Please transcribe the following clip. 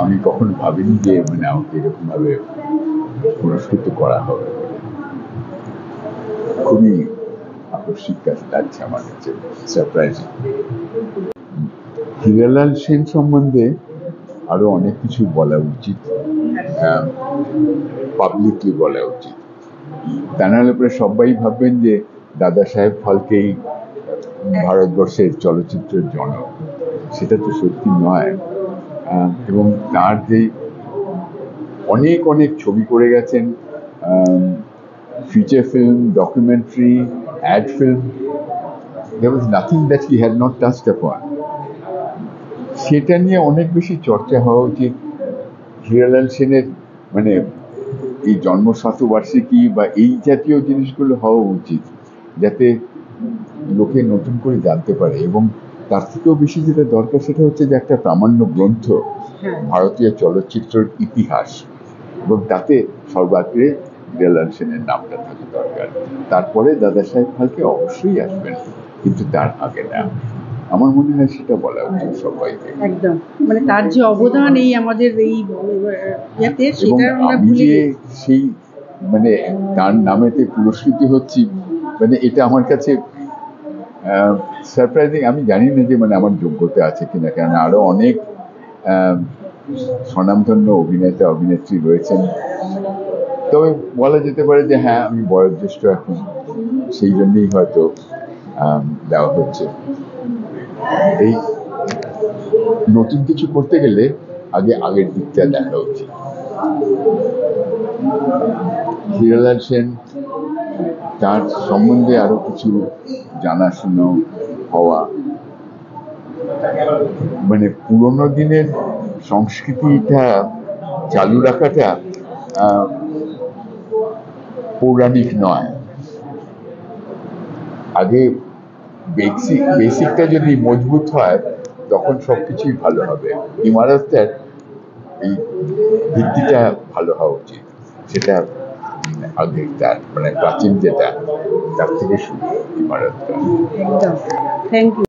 আমি কখনো ভাবিনি যে মানে আমাকে এরকম ভাবে পুরস্কৃত করা হবে। খুবই আকস্মিক কাছে লাগছে আমার কাছে, সারপ্রাইজিং। হীরালাল সেন সম্বন্ধে আরো অনেক কিছু বলা উচিত, পাবলিকলি বলা উচিত। তা নাহলে পরে সবাই ভাববেন যে দাদা সাহেব ফালকেই ভারতবর্ষের চলচ্চিত্রের জনক। সেটা তো সত্যি নয়। এবং তার যে অনেক অনেক ছবি করে গেছেন, feature film, documentary, ad film, there was nothing that he had not touched upon. সেটা নিয়ে অনেক বেশি চর্চা হওয়া উচিত। হীরালাল সেনের মানে এই জন্ম শতবার্ষিকী বা এই জাতীয় জিনিসগুলো হওয়া উচিত, যাতে লোকে নতুন করে জানতে পারে। এবং তার থেকেও বেশি যেটা দরকার সেটা হচ্ছে যে একটা প্রামাণ্য গ্রন্থ, ভারতীয় চলচ্চিত্রের ইতিহাস, এবং তাতে সর্বাগ্রে হীরালাল সেনের নামটা থাকা দরকার। তারপরে দাদা সাহেব ফালকে অবশ্যই আসবেন, কিন্তু তার আগে না। আমার মনে হয় সেটা বলা উচিত সবাইকে। একদম, মানে তার যে অবদান এই আমাদের এই ইয়াতে, এবং সেটা আমরা আমি ভুলে যে সেই মানে তার নামেতে পুরস্কৃত হচ্ছি, মানে এটা আমার কাছে সারপ্রাইজিং। আমি জানি না যে মানে আমার যোগ্যতা আছে কিনা, কারণ আরো অনেক স্বনামধন্য অভিনেতা অভিনেত্রী রয়েছেন। তবে বলা যেতে পারে যে হ্যাঁ, আমি বয়োজ্যেষ্ঠ এখন, সেই জন্যই হয়তো দেওয়া হচ্ছে। এই নতুন কিছু করতে গেলে আগে আগের দিকটা দেখা উচিত। হীরালাল সেন, তার সম্বন্ধে আরো কিছু জানাশুনো হওয়া, মানে পুরোনো দিনের সংস্কৃতিটা চালু রাখাটা পৌরাণিক নয়। আগে বেসিকটা যদি মজবুত হয় তখন সবকিছুই ভালো হবে। ইমারতটার এই ভিত্তিটা ভালো হওয়া উচিত, সেটা আগে তার মানে প্রাচীন যেটা, তার থেকে শুরু ইমারতটা। একদম। Thank you.